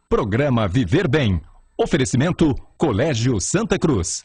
Programa Viver Bem. Oferecimento Colégio Santa Cruz.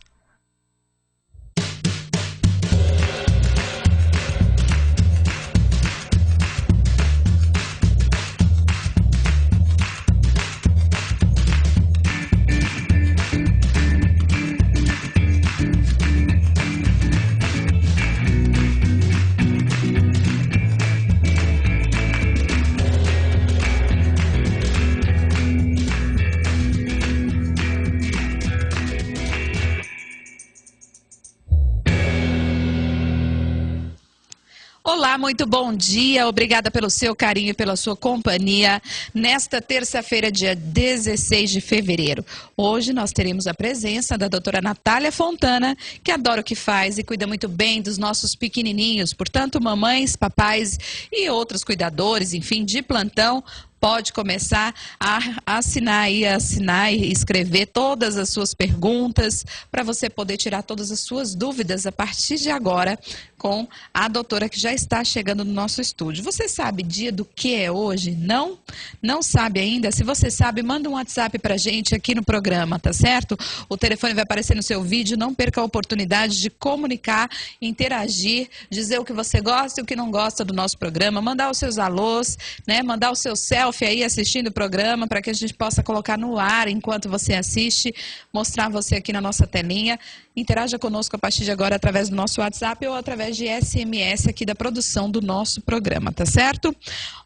Olá, muito bom dia, obrigada pelo seu carinho e pela sua companhia nesta terça-feira, dia 16 de fevereiro. Hoje nós teremos a presença da doutora Natália Fontana, que adora o que faz e cuida muito bem dos nossos pequenininhos, portanto, mamães, papais e outros cuidadores, enfim, de plantão. Pode começar a assinar e escrever todas as suas perguntas para você poder tirar todas as suas dúvidas a partir de agora com a doutora que já está chegando no nosso estúdio. Você sabe dia do que é hoje? Não? Não sabe ainda? Se você sabe, manda um WhatsApp para a gente aqui no programa, tá certo? O telefone vai aparecer no seu vídeo, não perca a oportunidade de comunicar, interagir, dizer o que você gosta e o que não gosta do nosso programa, mandar os seus alôs, né? Mandar o seu selfie aí assistindo o programa para que a gente possa colocar no ar enquanto você assiste, mostrar você aqui na nossa telinha. Interaja conosco a partir de agora através do nosso WhatsApp ou através de SMS aqui da produção do nosso programa, tá certo?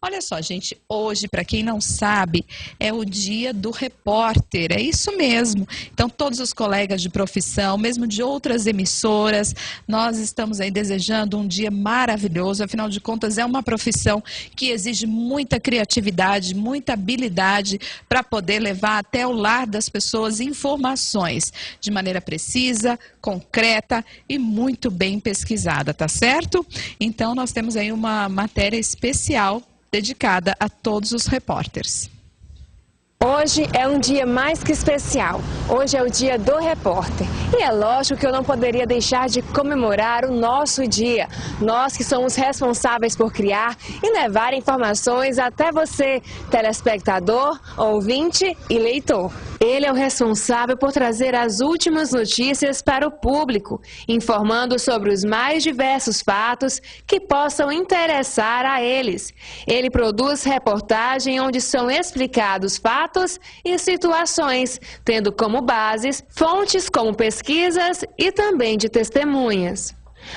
Olha só, gente, hoje, para quem não sabe, é o dia do repórter, é isso mesmo. Então, todos os colegas de profissão, mesmo de outras emissoras, nós estamos aí desejando um dia maravilhoso, afinal de contas é uma profissão que exige muita criatividade, muita habilidade para poder levar até o lar das pessoas informações de maneira precisa, concreta e muito bem pesquisada, tá certo? Então, nós temos aí uma matéria especial dedicada a todos os repórteres. Hoje é um dia mais que especial. Hoje é o dia do repórter. E é lógico que eu não poderia deixar de comemorar o nosso dia. Nós que somos responsáveis por criar e levar informações até você, telespectador, ouvinte e leitor. Ele é o responsável por trazer as últimas notícias para o público, informando sobre os mais diversos fatos que possam interessar a eles. Ele produz reportagem onde são explicados fatos e situações, tendo como bases fontes como pesquisas e também de testemunhas.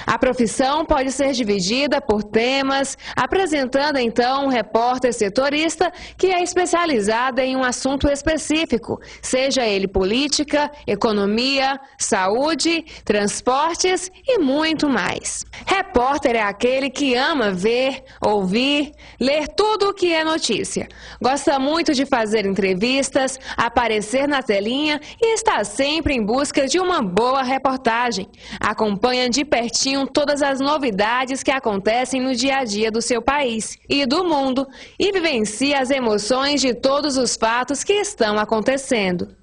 A profissão pode ser dividida por temas, apresentando então um repórter setorista que é especializado em um assunto específico, seja ele política, economia, saúde, transportes e muito mais. Repórter é aquele que ama ver, ouvir, ler tudo o que é notícia. Gosta muito de fazer entrevistas, aparecer na telinha e está sempre em busca de uma boa reportagem. Acompanha de pertinho todas as novidades que acontecem no dia a dia do seu país e do mundo e vivencia as emoções de todos os fatos que estão acontecendo.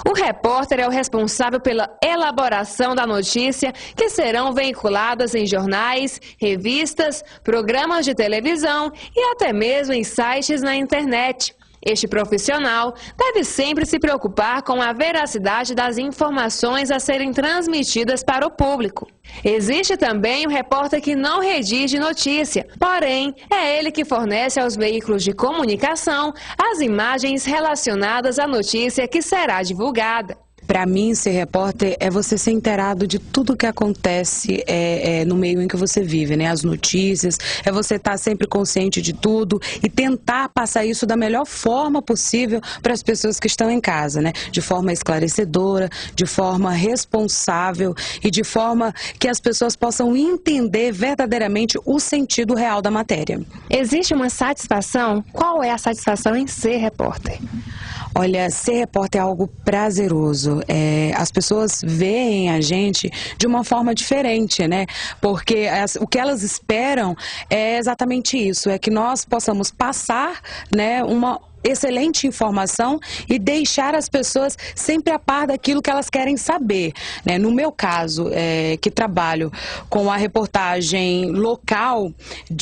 O repórter é o responsável pela elaboração da notícia que serão veiculadas em jornais, revistas, programas de televisão e até mesmo em sites na internet. Este profissional deve sempre se preocupar com a veracidade das informações a serem transmitidas para o público. Existe também o repórter que não redige notícia, porém, é ele que fornece aos veículos de comunicação as imagens relacionadas à notícia que será divulgada. Para mim, ser repórter é você ser inteirado de tudo que acontece no meio em que você vive, né? As notícias, é você estar sempre consciente de tudo e tentar passar isso da melhor forma possível para as pessoas que estão em casa, né? De forma esclarecedora, de forma responsável e de forma que as pessoas possam entender verdadeiramente o sentido real da matéria. Existe uma satisfação? Qual é a satisfação em ser repórter? Olha, ser repórter é algo prazeroso. As pessoas veem a gente de uma forma diferente, né? Porque o que elas esperam é exatamente isso, é que nós possamos passar, né, excelente informação e deixar as pessoas sempre a par daquilo que elas querem saber, né? No meu caso, que trabalho com a reportagem local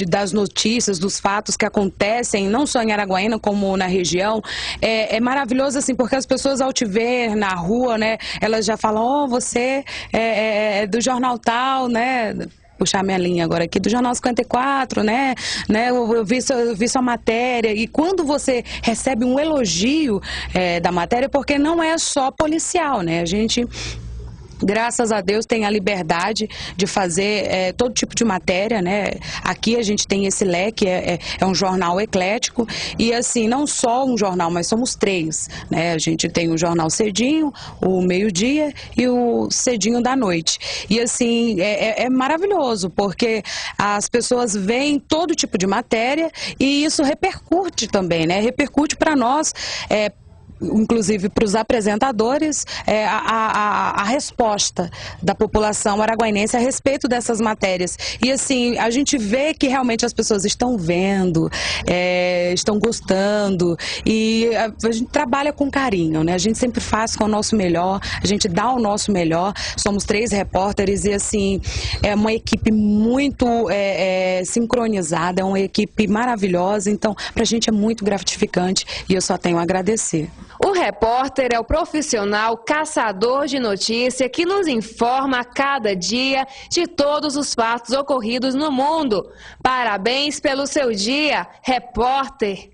das notícias, dos fatos que acontecem, não só em Araguaína, como na região, é maravilhoso, assim, porque as pessoas ao te ver na rua, né, elas já falam, você é do jornal tal, né? Puxar minha linha agora aqui, do Jornal 54, né? Eu vi sua matéria. E quando você recebe um elogio da matéria, porque não é só policial, né? A gente, graças a Deus, tem a liberdade de fazer todo tipo de matéria, né? Aqui a gente tem esse leque, é um jornal eclético e, assim, não só um jornal, mas somos 3, né? A gente tem o jornal cedinho, o meio-dia e o cedinho da noite. E, assim, é maravilhoso, porque as pessoas veem todo tipo de matéria e isso repercute também, né? Repercute para nós, inclusive para os apresentadores, a resposta da população araguainense a respeito dessas matérias. E, assim, a gente vê que realmente as pessoas estão vendo, estão gostando, e a gente trabalha com carinho, né? A gente sempre faz com o nosso melhor, a gente dá o nosso melhor. Somos 3 repórteres e, assim, é uma equipe muito sincronizada, é uma equipe maravilhosa, então pra gente é muito gratificante e eu só tenho a agradecer. O repórter é o profissional caçador de notícia que nos informa a cada dia de todos os fatos ocorridos no mundo. Parabéns pelo seu dia, repórter!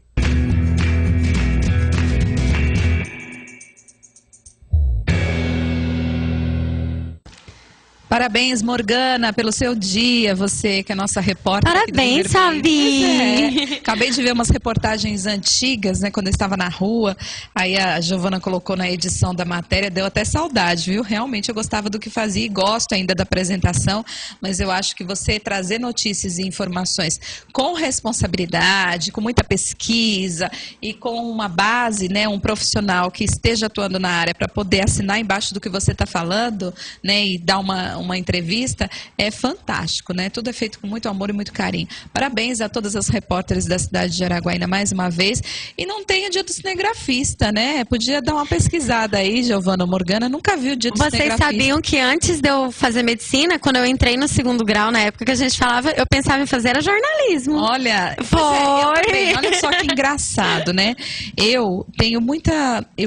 Parabéns, Morgana, pelo seu dia, você que é nossa repórter. Parabéns, Sabi! Acabei de ver umas reportagens antigas, né, quando eu estava na rua, aí a Giovana colocou na edição da matéria, deu até saudade, viu? Realmente eu gostava do que fazia e gosto ainda da apresentação, mas eu acho que você trazer notícias e informações com responsabilidade, com muita pesquisa e com uma base, né, um profissional que esteja atuando na área para poder assinar embaixo do que você está falando, né, e dar uma entrevista, é fantástico, né? Tudo é feito com muito amor e muito carinho. Parabéns a todas as repórteres da cidade de Araguaína mais uma vez. E não tem o dia do cinegrafista, né? Podia dar uma pesquisada aí, Giovana Morgana. Nunca vi o dia do cinegrafista. Vocês sabiam que antes de eu fazer medicina, quando eu entrei no 2º grau, na época que a gente falava, eu pensava em fazer era jornalismo. Olha, foi. Eu também. Olha só que engraçado, né? Eu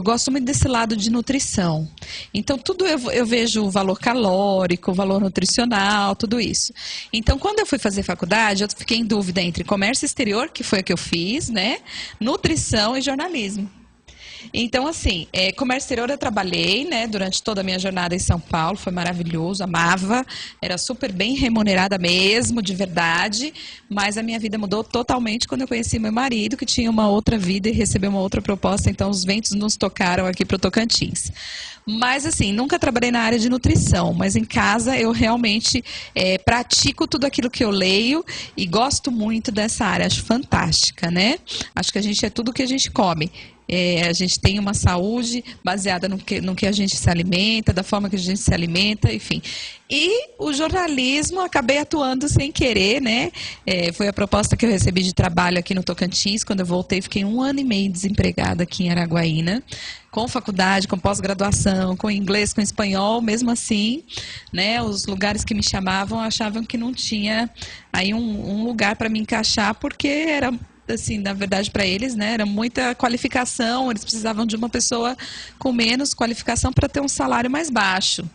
gosto muito desse lado de nutrição. Então, tudo eu vejo o valor calórico, o valor nutricional, tudo isso. Então, quando eu fui fazer faculdade, eu fiquei em dúvida entre comércio exterior, que foi a que eu fiz, né? Nutrição e jornalismo. Então, assim, comércio exterior eu trabalhei, né, durante toda a minha jornada em São Paulo, foi maravilhoso, amava, era super bem remunerada mesmo, de verdade, mas a minha vida mudou totalmente quando eu conheci meu marido, que tinha uma outra vida e recebeu uma outra proposta, então os ventos nos tocaram aqui para o Tocantins. Mas, assim, nunca trabalhei na área de nutrição, mas em casa eu realmente pratico tudo aquilo que eu leio e gosto muito dessa área, acho fantástica, né? Acho que a gente é tudo o que a gente come. A gente tem uma saúde baseada no que a gente se alimenta, da forma que a gente se alimenta, enfim. E o jornalismo, acabei atuando sem querer, né? Foi a proposta que eu recebi de trabalho aqui no Tocantins. Quando eu voltei, fiquei 1 ano e meio desempregada aqui em Araguaína, com faculdade, com pós-graduação, com inglês, com espanhol, mesmo assim, né? Os lugares que me chamavam achavam que não tinha aí um lugar para me encaixar, porque era, assim, na verdade, para eles, né, era muita qualificação, eles precisavam de uma pessoa com menos qualificação para ter um salário mais baixo.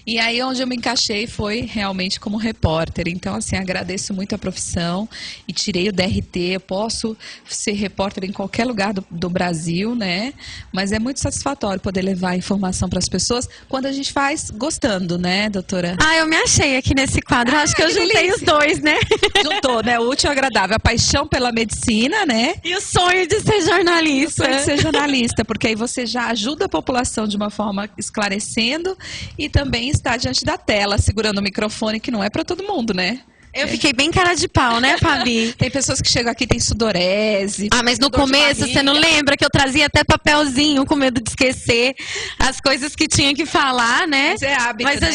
E aí onde eu me encaixei foi realmente como repórter. Então, assim, agradeço muito a profissão e tirei o DRT. Eu posso ser repórter em qualquer lugar do Brasil, né? Mas é muito satisfatório poder levar a informação para as pessoas quando a gente faz gostando, né, doutora? Ah, eu me achei aqui nesse quadro. Acho que eu juntei os dois, né? Juntou, né? O útil e agradável. A paixão pela medicina, né? E o sonho de ser jornalista. O sonho de ser jornalista, porque aí você já ajuda a população de uma forma esclarecendo e também está diante da tela, segurando o microfone, que não é para todo mundo, né? Eu fiquei bem cara de pau, né, Fabi? Tem pessoas que chegam aqui e tem sudorese. Ah, mas no começo, você não lembra que eu trazia até papelzinho com medo de esquecer as coisas que tinha que falar, né? Mas é hábito, mas né? a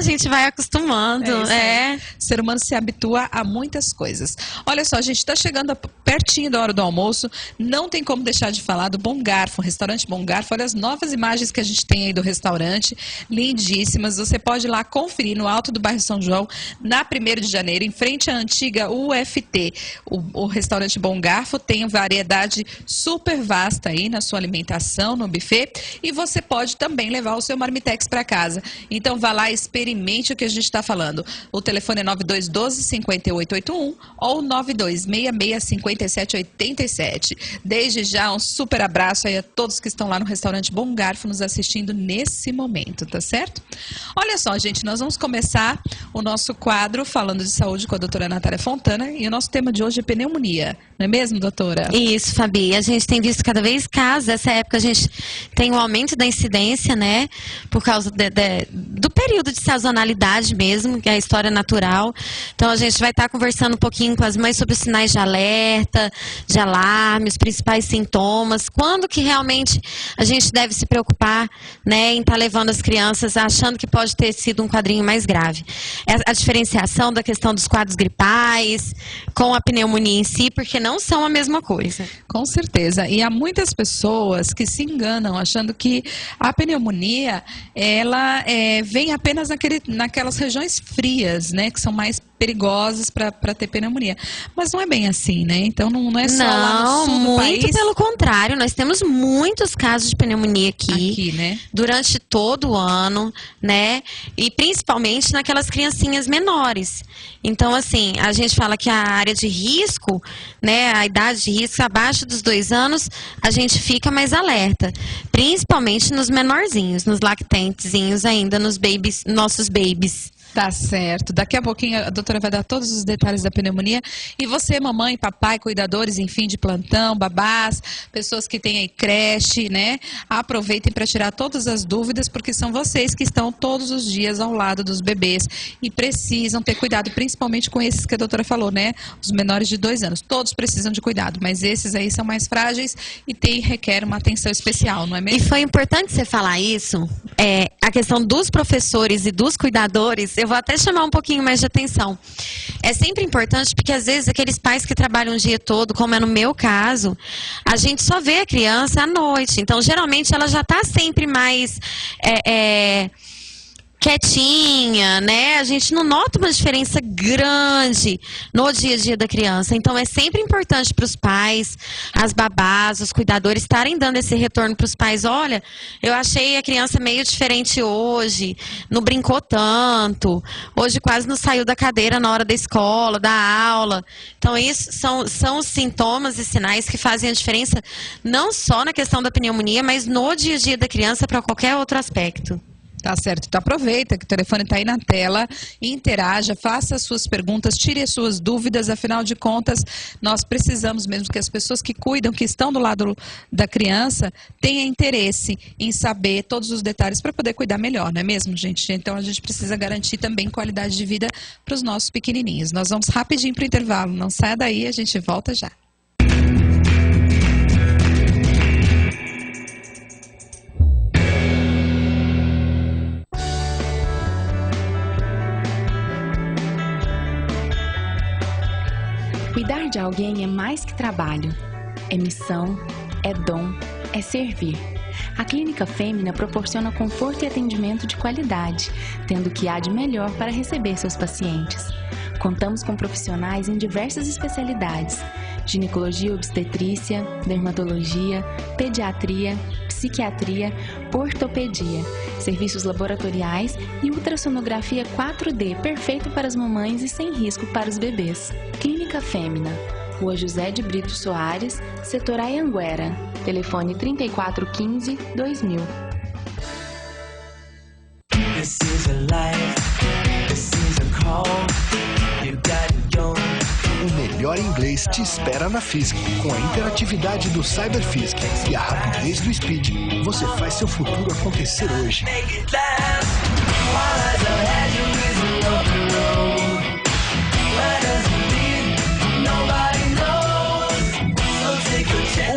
gente vai acostumando. O ser humano se habitua a muitas coisas. Olha só, a gente está chegando pertinho da hora do almoço. Não tem como deixar de falar do Bom Garfo, o restaurante Bom Garfo. Olha as novas imagens que a gente tem aí do restaurante, lindíssimas. Você pode ir lá conferir no alto do bairro São João, na 1º de janeiro, em frente à antiga UFT. O restaurante Bom Garfo tem variedade super vasta aí na sua alimentação, no buffet, e você pode também levar o seu marmitex para casa. Então vá lá, experimente o que a gente está falando. O telefone é 9212-5881 ou 9266-5787. Desde já, um super abraço aí a todos que estão lá no restaurante Bom Garfo nos assistindo nesse momento, tá certo? Olha só, gente, nós vamos começar o nosso quadro falando de saúde com a doutora Natália Fontana, e o nosso tema de hoje é pneumonia, não é mesmo, doutora? Isso, Fabi. A gente tem visto cada vez casos. Essa época a gente tem um aumento da incidência, né? Por causa do período de sazonalidade mesmo, que é a história natural. Então a gente vai estar conversando um pouquinho com as mães sobre os sinais de alerta, de alarme, os principais sintomas, quando que realmente a gente deve se preocupar, né, em estar levando as crianças achando que pode ter sido um quadrinho mais grave. A diferenciação da questão dos quadros gripais com a pneumonia em si, porque não são a mesma coisa. Com certeza. E há muitas pessoas que se enganam achando que a pneumonia, ela vem apenas naquelas regiões frias, né, que são mais perigosas para ter pneumonia. Mas não é bem assim, né? Então não é só lá no sul do país. Muito pelo contrário. Nós temos muitos casos de pneumonia aqui, né? Durante todo o ano, né? E principalmente naquelas criancinhas menores. Então, assim, a gente fala que a área de risco, né? A idade de risco abaixo dos 2 anos, a gente fica mais alerta. Principalmente nos menorzinhos, nos lactentezinhos ainda, nos babies, nossos babies. Tá certo. Daqui a pouquinho a doutora vai dar todos os detalhes da pneumonia. E você, mamãe, papai, cuidadores, enfim, de plantão, babás, pessoas que têm aí creche, né? Aproveitem para tirar todas as dúvidas, porque são vocês que estão todos os dias ao lado dos bebês e precisam ter cuidado, principalmente com esses que a doutora falou, né? Os menores de 2 anos. Todos precisam de cuidado, mas esses aí são mais frágeis e requer uma atenção especial, não é mesmo? E foi importante você falar isso, a questão dos professores e dos cuidadores. Eu vou até chamar um pouquinho mais de atenção. É sempre importante porque, às vezes, aqueles pais que trabalham o dia todo, como é no meu caso, a gente só vê a criança à noite. Então, geralmente, ela já está sempre mais quietinha, né? A gente não nota uma diferença grande no dia a dia da criança. Então, é sempre importante para os pais, as babás, os cuidadores estarem dando esse retorno para os pais. Olha, eu achei a criança meio diferente hoje, não brincou tanto, hoje quase não saiu da cadeira na hora da escola, da aula. Então, isso são os sintomas e sinais que fazem a diferença não só na questão da pneumonia, mas no dia a dia da criança para qualquer outro aspecto. Tá certo, então aproveita que o telefone está aí na tela, interaja, faça as suas perguntas, tire as suas dúvidas, afinal de contas, nós precisamos mesmo que as pessoas que cuidam, que estão do lado da criança, tenham interesse em saber todos os detalhes para poder cuidar melhor, não é mesmo, gente? Então a gente precisa garantir também qualidade de vida para os nossos pequenininhos. Nós vamos rapidinho para o intervalo, não saia daí, a gente volta já. Cuidar de alguém é mais que trabalho. É missão, é dom, é servir. A Clínica Fêmina proporciona conforto e atendimento de qualidade, tendo o que há de melhor para receber seus pacientes. Contamos com profissionais em diversas especialidades: ginecologia e obstetrícia, dermatologia, pediatria, psiquiatria, ortopedia, serviços laboratoriais e ultrassonografia 4D, perfeito para as mamães e sem risco para os bebês. Clínica Fêmina, Rua José de Brito Soares, Setor Anhanguera, telefone 3415-2000. This is a life, this is a call, you got it young. O melhor inglês te espera na FISC. Com a interatividade do CyberFISC e a rapidez do Speed, você faz seu futuro acontecer hoje. Make it last, while as I had you with me on the road.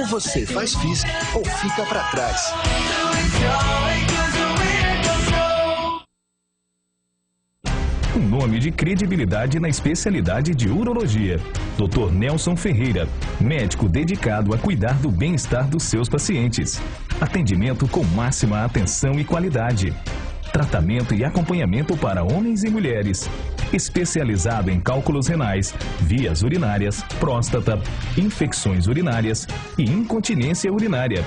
você faz física ou fica para trás. Um nome de credibilidade na especialidade de urologia. Dr. Nelson Ferreira, médico dedicado a cuidar do bem-estar dos seus pacientes. Atendimento com máxima atenção e qualidade. Tratamento e acompanhamento para homens e mulheres. Especializado em cálculos renais, vias urinárias, próstata, infecções urinárias e incontinência urinária.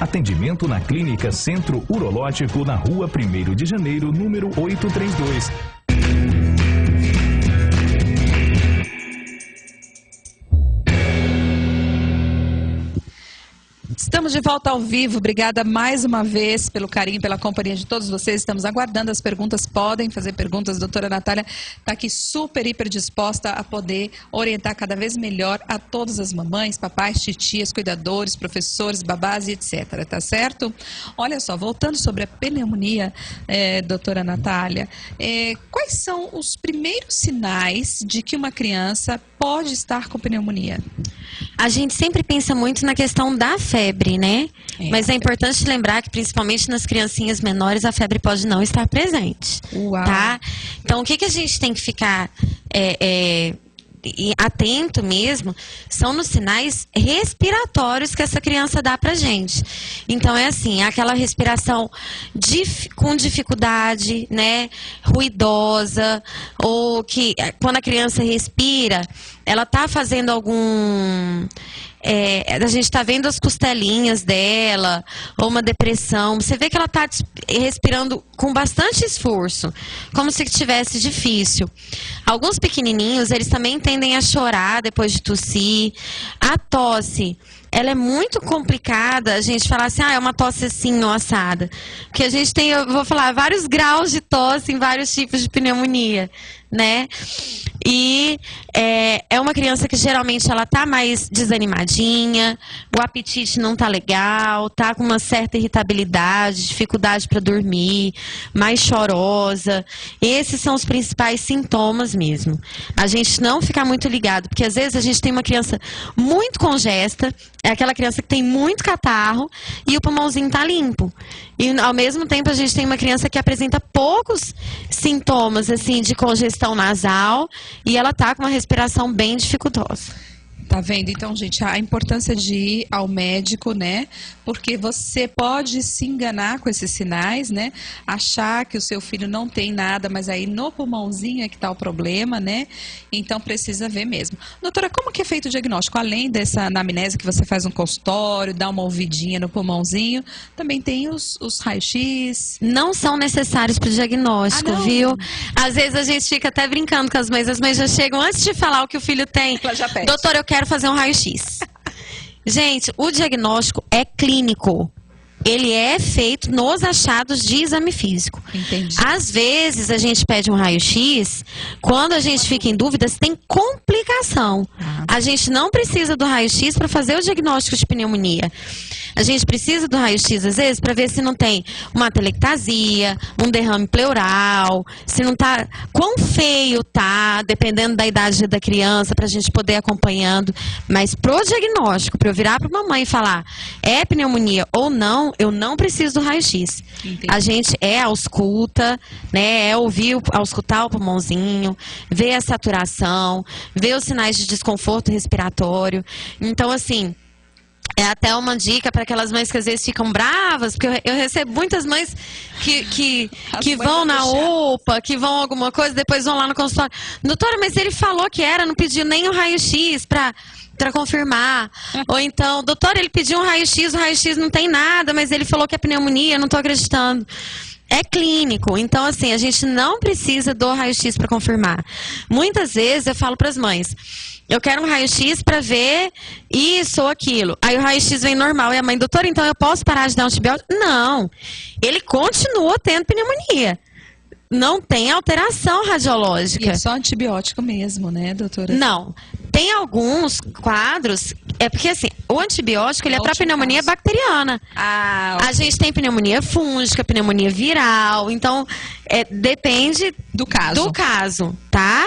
Atendimento na Clínica Centro Urológico, na Rua 1º de Janeiro, número 832. Estamos de volta ao vivo. Obrigada mais uma vez pelo carinho, pela companhia de todos vocês. Estamos aguardando as perguntas. Podem fazer perguntas. A doutora Natália está aqui super, hiper disposta a poder orientar cada vez melhor a todas as mamães, papais, titias, cuidadores, professores, babás e etc. Tá certo? Olha só, voltando sobre a pneumonia, doutora Natália, quais são os primeiros sinais de que uma criança pode estar com pneumonia? A gente sempre pensa muito na questão da febre, né? Mas é importante lembrar que, principalmente nas criancinhas menores, a febre pode não estar presente. Uau. Tá? Então, o que a gente tem que ficar atento mesmo são nos sinais respiratórios que essa criança dá pra gente. Então é assim, aquela respiração com dificuldade, né, ruidosa, ou que quando a criança respira, ela tá fazendo algum... a gente está vendo as costelinhas dela, ou uma depressão. Você vê que ela está respirando com bastante esforço, como se estivesse difícil. Alguns pequenininhos, eles também tendem a chorar depois de tossir. A tosse, ela é muito complicada a gente falar assim, é uma tosse assim ou assada. Porque a gente tem, eu vou falar, vários graus de tosse em vários tipos de pneumonia, né? E é uma criança que geralmente ela tá mais desanimadinha, o apetite não tá legal, tá com uma certa irritabilidade, dificuldade para dormir, mais chorosa. Esses são os principais sintomas mesmo. A gente não ficar muito ligado, porque às vezes a gente tem uma criança muito congesta, é aquela criança que tem muito catarro e o pulmãozinho tá limpo. E ao mesmo tempo a gente tem uma criança que apresenta poucos sintomas assim de congestão nasal e ela tá com uma respiração bem dificultosa. Tá vendo? Então, gente, a importância de ir ao médico, né? Porque você pode se enganar com esses sinais, né? Achar que o seu filho não tem nada, mas aí no pulmãozinho é que tá o problema, né? Então, precisa ver mesmo. Doutora, como que é feito o diagnóstico? Além dessa anamnese que você faz no consultório, dá uma ouvidinha no pulmãozinho, também tem os raios-x? Não são necessários para o diagnóstico, viu? Às vezes a gente fica até brincando com as mães já chegam antes de falar o que o filho tem. Ela já pede. Doutora, eu quero fazer um raio-x. Gente, o diagnóstico é clínico. Ele é feito nos achados de exame físico. Entendi. Às vezes a gente pede um raio-x, quando a gente fica em dúvida se tem complicação. A gente não precisa do raio-x para fazer o diagnóstico de pneumonia. A gente precisa do raio-x, às vezes, para ver se não tem uma atelectasia, um derrame pleural, se não tá... Quão feio tá, dependendo da idade da criança, para a gente poder ir acompanhando. Mas pro diagnóstico, para eu virar para mamãe e falar é pneumonia ou não, eu não preciso do raio-x. A gente ausculta, né? Auscultar o pulmãozinho, ver a saturação, ver os sinais de desconforto respiratório. Então, assim... É até uma dica para aquelas mães que às vezes ficam bravas, porque eu recebo muitas mães que vão na UPA, que vão alguma coisa, depois vão lá no consultório. Doutora, mas ele falou que não pediu nem o raio-x para confirmar. Ou então, doutora, ele pediu um raio-x, o raio-x não tem nada, mas ele falou que é pneumonia, não estou acreditando. É clínico, então assim, a gente não precisa do raio-x para confirmar. Muitas vezes eu falo para as mães, eu quero um raio-x para ver isso ou aquilo. Aí o raio-x vem normal e a mãe, doutora, então eu posso parar de dar antibiótico? Não, ele continua tendo pneumonia. Não tem alteração radiológica. E é só antibiótico mesmo, né, doutora? Não. Tem alguns quadros, porque assim, o antibiótico, ele é para pneumonia bacteriana. A gente tem pneumonia fúngica, pneumonia viral, então depende do caso, tá?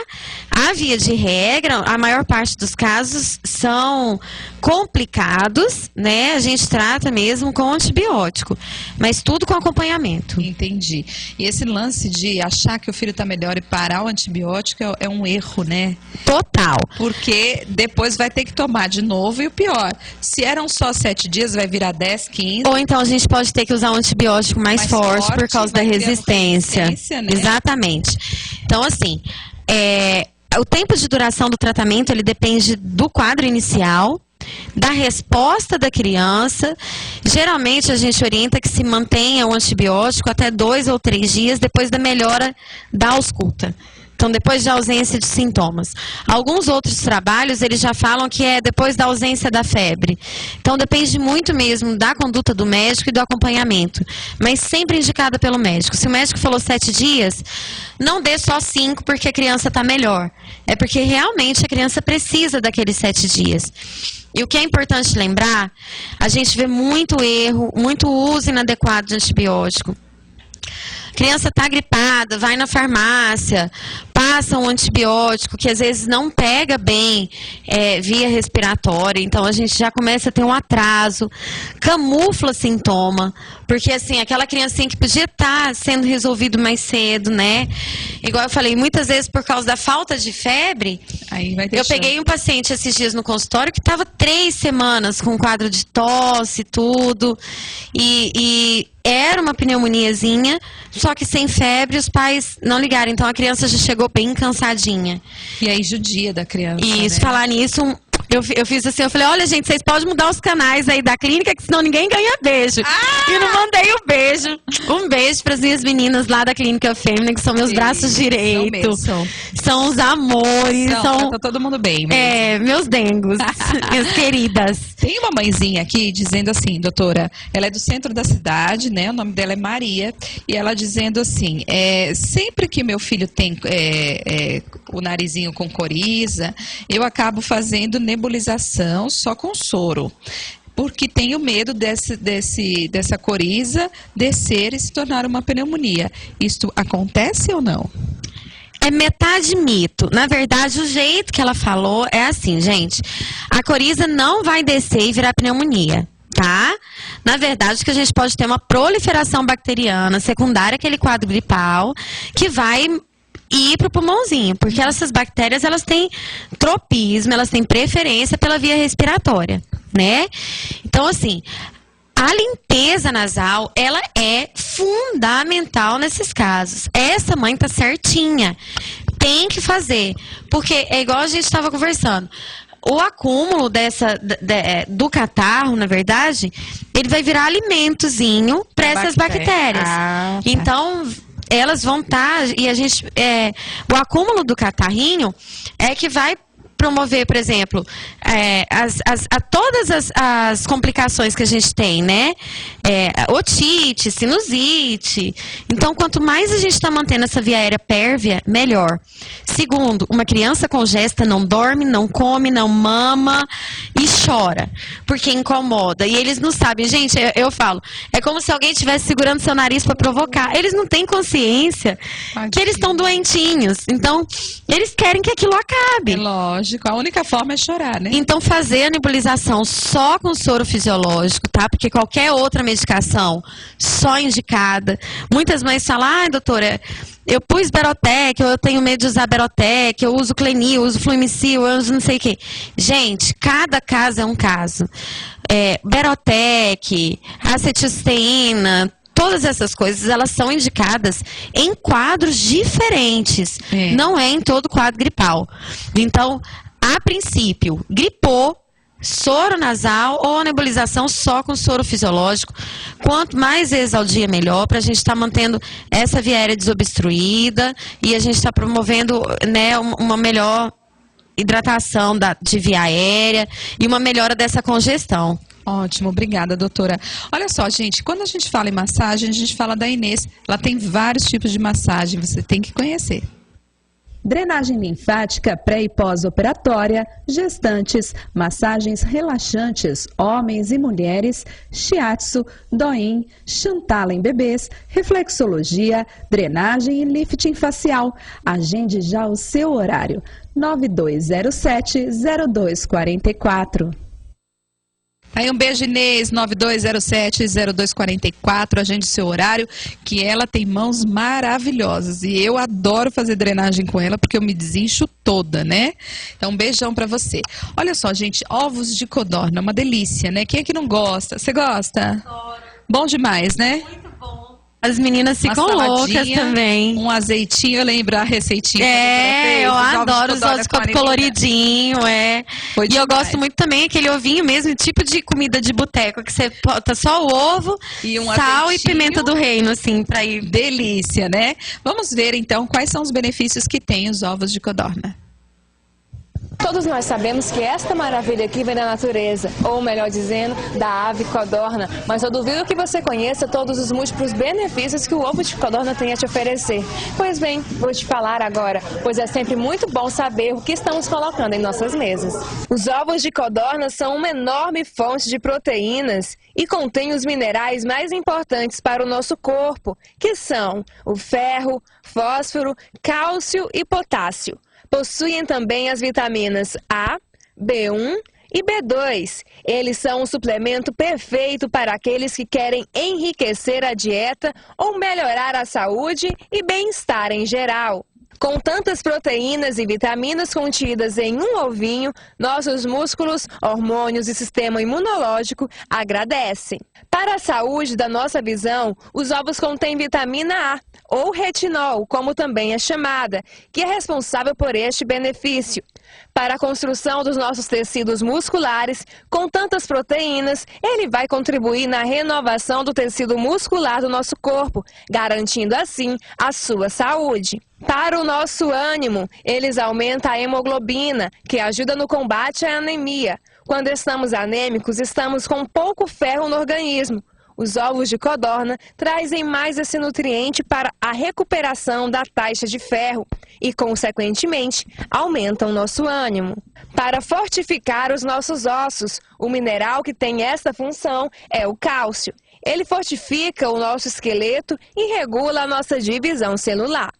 A via de regra, a maior parte dos casos são complicados, né? A gente trata mesmo com antibiótico, mas tudo com acompanhamento. Entendi. E esse lance de achar que o filho está melhor e parar o antibiótico é um erro, né? Total. Porque depois vai ter que tomar de novo e o pior, se eram só 7 dias, vai virar 10, 15. Ou então a gente pode ter que usar um antibiótico mais forte por causa da resistência. Né? Exatamente. Então, assim, o tempo de duração do tratamento, ele depende do quadro inicial, da resposta da criança. Geralmente a gente orienta que se mantenha o antibiótico até 2 ou 3 dias depois da melhora da ausculta. Então, depois de ausência de sintomas. Alguns outros trabalhos, eles já falam que é depois da ausência da febre. Então, depende muito mesmo da conduta do médico e do acompanhamento. Mas sempre indicada pelo médico. Se o médico falou 7 dias, não dê só 5 porque a criança está melhor. É porque realmente a criança precisa daqueles 7 dias. E o que é importante lembrar, a gente vê muito erro, muito uso inadequado de antibiótico. Criança está gripada, vai na farmácia, passa um antibiótico que às vezes não pega bem via respiratória, então a gente já começa a ter um atraso, camufla sintoma, porque assim, aquela criancinha que podia estar sendo resolvido mais cedo, né? Igual eu falei, muitas vezes por causa da falta de febre, aí vai eu peguei um paciente esses dias no consultório que estava 3 semanas com quadro de tosse e tudo, e era uma pneumoniazinha, só que sem febre, os pais não ligaram. Então a criança já chegou bem cansadinha. E aí judia da criança. E isso, né? falar nisso, eu fiz assim, eu falei, olha gente, vocês podem mudar os canais aí da clínica, que senão ninguém ganha beijo. E não mandei o beijo. Um beijo para as minhas meninas lá da Clínica Fêmea, que são meus braços direitos. São os amores. Tá todo mundo bem mesmo. Meus dengos, minhas queridas. Tem uma mãezinha aqui dizendo assim, doutora, ela é do centro da cidade, né? O nome dela é Maria. E ela dizendo assim, sempre que meu filho tem o narizinho com coriza, eu acabo fazendo nebulização só com soro. Porque tenho medo dessa coriza descer e se tornar uma pneumonia. Isto acontece ou não? É metade mito. Na verdade, o jeito que ela falou é assim, gente. A coriza não vai descer e virar pneumonia, tá? Na verdade, que a gente pode ter uma proliferação bacteriana secundária àquele quadro gripal, que vai ir para o pulmãozinho, porque essas bactérias, elas têm tropismo, elas têm preferência pela via respiratória, né? Então, assim, a limpeza nasal, ela é fundamental nesses casos. Essa mãe tá certinha. Tem que fazer. Porque é igual a gente estava conversando. O acúmulo do catarro, na verdade, ele vai virar alimentozinho para essas bactérias. Tá. Então, elas vão estar... E a gente... o acúmulo do catarrinho é que vai promover, por exemplo, todas as complicações que a gente tem, né? Otite, sinusite. Então, quanto mais a gente está mantendo essa via aérea pérvia, melhor. Segundo, uma criança congesta não dorme, não come, não mama e chora, porque incomoda. E eles não sabem. Gente, eu falo, é como se alguém estivesse segurando seu nariz para provocar. Eles não têm consciência que eles estão doentinhos. Então, eles querem que aquilo acabe. É lógico. A única forma é chorar, né? Então, fazer a nebulização só com soro fisiológico, tá? Porque qualquer outra medicação só indicada. Muitas mães falam, doutora, eu pus Berotec, eu tenho medo de usar Berotec, eu uso Clenil, eu uso Fluimicil, eu uso não sei o quê. Gente, cada caso é um caso. Berotec, acetilcisteína, todas essas coisas, elas são indicadas em quadros diferentes. Não é em todo quadro gripal. Então, a princípio, gripou, soro nasal ou nebulização só com soro fisiológico. Quanto mais vezes ao dia, melhor, para a gente estar mantendo essa via aérea desobstruída e a gente está promovendo, né, uma melhor hidratação de via aérea e uma melhora dessa congestão. Ótimo, obrigada, doutora. Olha só, gente, quando a gente fala em massagem, a gente fala da Inês. Ela tem vários tipos de massagem, você tem que conhecer. drenagem linfática pré e pós-operatória, gestantes, massagens relaxantes, homens e mulheres, shiatsu, doin, chantala em bebês, reflexologia, drenagem e lifting facial. Agende já o seu horário. 9207-0244. Aí um beijo, Inês, 9207-0244, agende seu horário, que ela tem mãos maravilhosas e eu adoro fazer drenagem com ela porque eu me desincho toda, né? Então um beijão pra você. Olha só, gente, ovos de codorna, uma delícia, né? Quem é que não gosta? Você gosta? Adoro. Bom demais, né? Muito bom. As meninas ficam loucas também. Um azeitinho, eu lembro a receitinha. Eu adoro os ovos coloridinho, E eu gosto muito também aquele ovinho mesmo, tipo de comida de boteco, que você bota só o ovo, e sal e pimenta do reino, assim, pra ir. Delícia, né? Vamos ver então quais são os benefícios que tem os ovos de codorna. Todos nós sabemos que esta maravilha aqui vem da natureza, ou melhor dizendo, da ave codorna. Mas eu duvido que você conheça todos os múltiplos benefícios que o ovo de codorna tem a te oferecer. Pois bem, vou te falar agora, pois é sempre muito bom saber o que estamos colocando em nossas mesas. Os ovos de codorna são uma enorme fonte de proteínas e contêm os minerais mais importantes para o nosso corpo, que são o ferro, fósforo, cálcio e potássio. Possuem também as vitaminas A, B1 e B2. Eles são um suplemento perfeito para aqueles que querem enriquecer a dieta ou melhorar a saúde e bem-estar em geral. Com tantas proteínas e vitaminas contidas em um ovinho, nossos músculos, hormônios e sistema imunológico agradecem. Para a saúde da nossa visão, os ovos contêm vitamina A, ou retinol, como também é chamada, que é responsável por este benefício. Para a construção dos nossos tecidos musculares, com tantas proteínas, ele vai contribuir na renovação do tecido muscular do nosso corpo, garantindo assim a sua saúde. Para o nosso ânimo, eles aumentam a hemoglobina, que ajuda no combate à anemia. Quando estamos anêmicos, estamos com pouco ferro no organismo. Os ovos de codorna trazem mais esse nutriente para a recuperação da taxa de ferro e, consequentemente, aumentam nosso ânimo. Para fortificar os nossos ossos, o mineral que tem essa função é o cálcio. Ele fortifica o nosso esqueleto e regula a nossa divisão celular.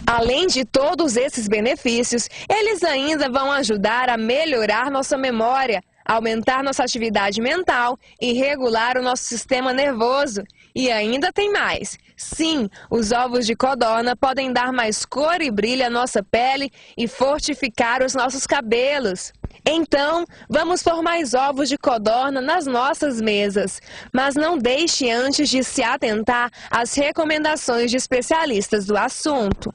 Além de todos esses benefícios, eles ainda vão ajudar a melhorar nossa memória, aumentar nossa atividade mental e regular o nosso sistema nervoso. E ainda tem mais. Sim, os ovos de codorna podem dar mais cor e brilho à nossa pele e fortificar os nossos cabelos. Então, vamos pôr mais ovos de codorna nas nossas mesas. Mas não deixe antes de se atentar às recomendações de especialistas do assunto.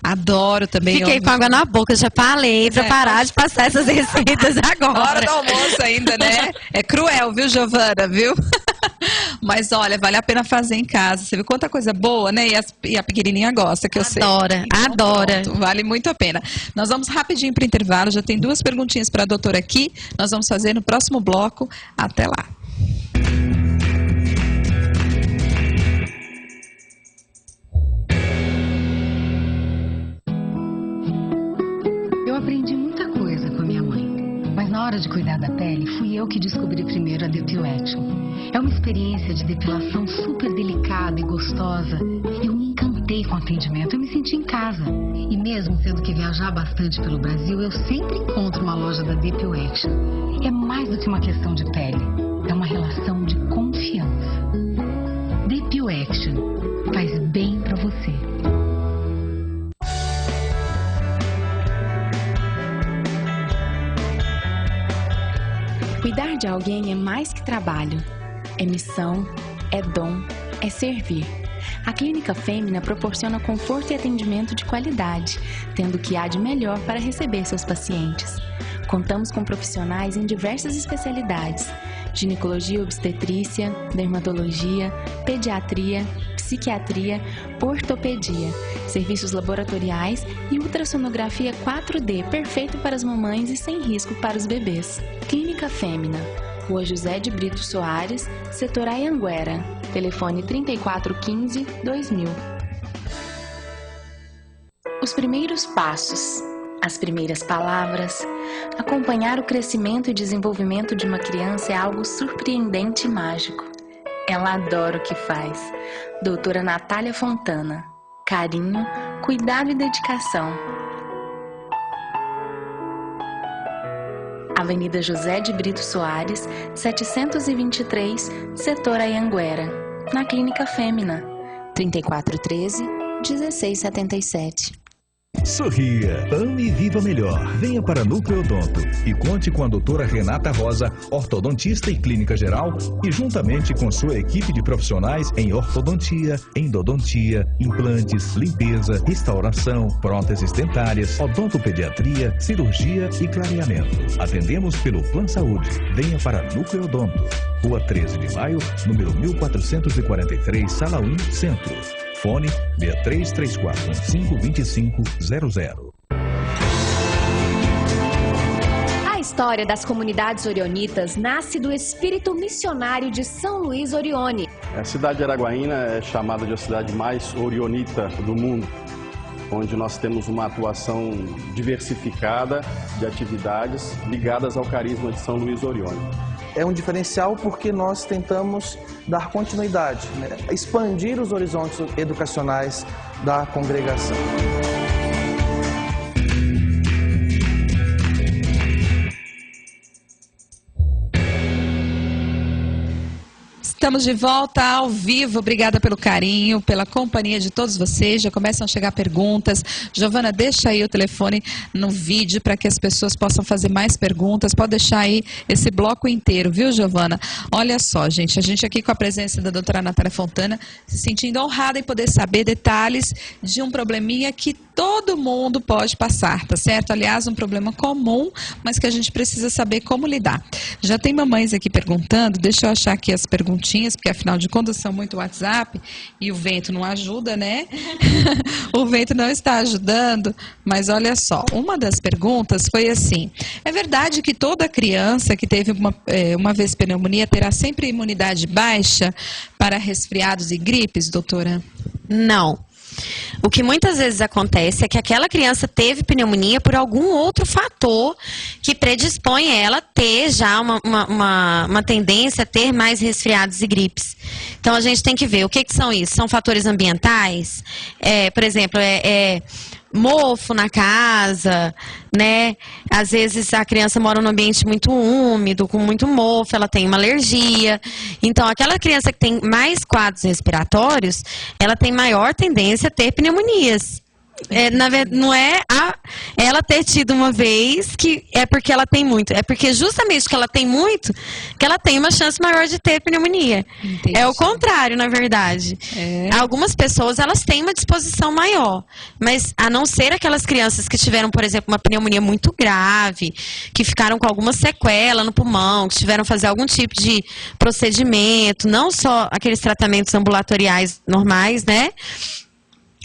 Adoro também. Fiquei com água na boca, já falei pra parar de passar essas receitas agora. Hora do almoço ainda, né? É cruel, viu, Giovana, viu? Mas olha, vale a pena fazer em casa. Você viu quanta coisa boa, né? E a pequenininha gosta, que eu sei. Adora, então, adora. Pronto, vale muito a pena. Nós vamos rapidinho para o intervalo. Já tem 2 perguntinhas para a doutora aqui. Nós vamos fazer no próximo bloco. Até lá. Eu aprendi muita coisa com a minha mãe, mas na hora de cuidar da pele, fui eu que descobri primeiro a Depil Action. É uma experiência de depilação super delicada e gostosa. Eu me encantei com o atendimento, eu me senti em casa. E mesmo tendo que viajar bastante pelo Brasil, eu sempre encontro uma loja da Depil Action. É mais do que uma questão de pele, é uma relação de confiança. Depil Action faz bem pra você. Cuidar de alguém é mais que trabalho. É missão, é dom, é servir. A Clínica Fêmina proporciona conforto e atendimento de qualidade, tendo o que há de melhor para receber seus pacientes. Contamos com profissionais em diversas especialidades: ginecologia e obstetrícia, dermatologia, pediatria, psiquiatria, ortopedia, serviços laboratoriais e ultrassonografia 4D, perfeito para as mamães e sem risco para os bebês. Clínica Fêmina, Rua José de Brito Soares, setor Anhanguera. Telefone 3415-2000. Os primeiros passos, as primeiras palavras, acompanhar o crescimento e desenvolvimento de uma criança é algo surpreendente e mágico. Ela adora o que faz. Doutora Natália Fontana. Carinho, cuidado e dedicação. Avenida José de Brito Soares, 723, setor Anhanguera, na Clínica Fêmina. 3413-1677. Sorria, ame e viva melhor. Venha para Núcleo Odonto e conte com a doutora Renata Rosa, ortodontista e clínica geral, e juntamente com sua equipe de profissionais em ortodontia, endodontia, implantes, limpeza, restauração, próteses dentárias, odontopediatria, cirurgia e clareamento. Atendemos pelo Plan Saúde. Venha para Núcleo Odonto, Rua 13 de Maio, número 1443, Sala 1, Centro. Fone 6334152500. A história das comunidades orionitas nasce do espírito missionário de São Luís Orione. A cidade de Araguaína é chamada de a cidade mais orionita do mundo, onde nós temos uma atuação diversificada de atividades ligadas ao carisma de São Luís Orione. É um diferencial porque nós tentamos dar continuidade, expandir os horizontes educacionais da congregação. Estamos de volta ao vivo. Obrigada pelo carinho, pela companhia de todos vocês. Já começam a chegar perguntas. Giovana, deixa aí o telefone no vídeo para que as pessoas possam fazer mais perguntas. Pode deixar aí esse bloco inteiro, viu, Giovana? Olha só, gente, a gente aqui com a presença da doutora Natália Fontana, se sentindo honrada em poder saber detalhes de um probleminha que todo mundo pode passar, tá certo? Aliás, um problema comum, mas que a gente precisa saber como lidar. Já tem mamães aqui perguntando, deixa eu achar aqui as perguntinhas, porque afinal de contas são muito WhatsApp e o vento não ajuda, né? O vento não está ajudando, mas olha só, uma das perguntas foi assim: é verdade que toda criança que teve uma vez pneumonia terá sempre imunidade baixa para resfriados e gripes, doutora? Não. O que muitas vezes acontece é que aquela criança teve pneumonia por algum outro fator que predispõe ela a ter já uma tendência a ter mais resfriados e gripes. Então a gente tem que ver o que são isso. São fatores ambientais, por exemplo, mofo na casa, né? Às vezes a criança mora num ambiente muito úmido, com muito mofo, ela tem uma alergia. Então, aquela criança que tem mais quadros respiratórios, ela tem maior tendência a ter pneumonias. Na verdade, não é ela ter tido uma vez que é porque ela tem muito. É porque justamente que ela tem muito, que ela tem uma chance maior de ter pneumonia. Entendi. É o contrário, na verdade. Algumas pessoas, elas têm uma disposição maior. Mas a não ser aquelas crianças que tiveram, por exemplo, uma pneumonia muito grave, que ficaram com alguma sequela no pulmão, que tiveram que fazer algum tipo de procedimento, não só aqueles tratamentos ambulatoriais normais, né?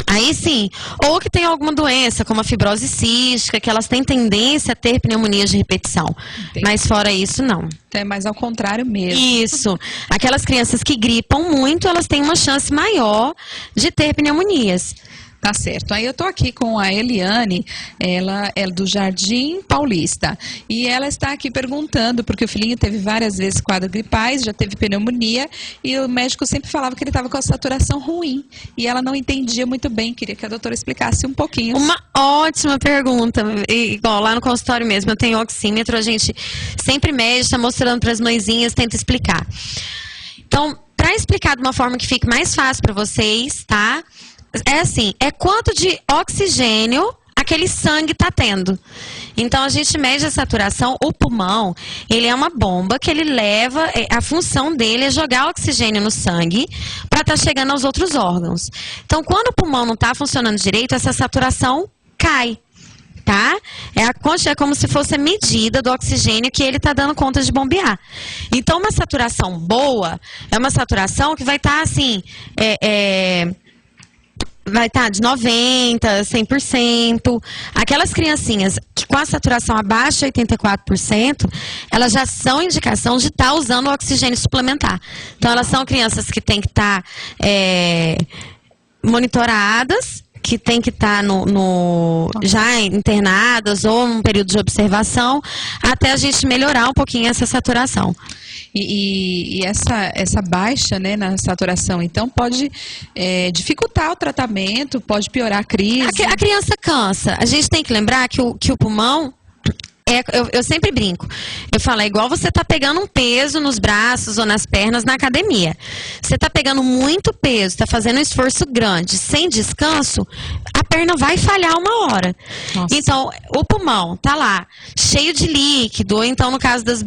Aí sim, ou que tem alguma doença, como a fibrose cística, que elas têm tendência a ter pneumonias de repetição. Entendi. Mas fora isso, não. Então é mais ao contrário mesmo. Isso. Aquelas crianças que gripam muito, elas têm uma chance maior de ter pneumonias. Tá certo. Aí eu tô aqui com a Eliane, ela é do Jardim Paulista. E ela está aqui perguntando, porque o filhinho teve várias vezes quadros gripais, já teve pneumonia, e o médico sempre falava que ele estava com a saturação ruim. E ela não entendia muito bem, queria que a doutora explicasse um pouquinho. Uma ótima pergunta. Igual lá no consultório mesmo, eu tenho oxímetro, a gente sempre mede, está mostrando para as mãezinhas, tenta explicar. Então, para explicar de uma forma que fique mais fácil para vocês, tá? É assim, é quanto de oxigênio aquele sangue está tendo. Então, a gente mede a saturação. O pulmão, ele é uma bomba que ele leva, a função dele é jogar oxigênio no sangue para estar chegando aos outros órgãos. Então, quando o pulmão não está funcionando direito, essa saturação cai. Tá? É como se fosse a medida do oxigênio que ele está dando conta de bombear. Então, uma saturação boa é uma saturação que vai estar assim, vai estar de 90%, 100%. Aquelas criancinhas que com a saturação abaixo de 84%, elas já são indicação de estar usando o oxigênio suplementar. Então, elas são crianças que têm que estar monitoradas, que tem que estar já internadas ou num período de observação, até a gente melhorar um pouquinho essa saturação. E essa baixa, né, na saturação, então, pode dificultar o tratamento, pode piorar a crise. A criança cansa. A gente tem que lembrar que o pulmão... Eu sempre brinco. Eu falo, é igual você tá pegando um peso nos braços ou nas pernas na academia. Você tá pegando muito peso, tá fazendo um esforço grande, sem descanso, a perna vai falhar uma hora. Nossa. Então, o pulmão tá lá, cheio de líquido, ou então no caso dos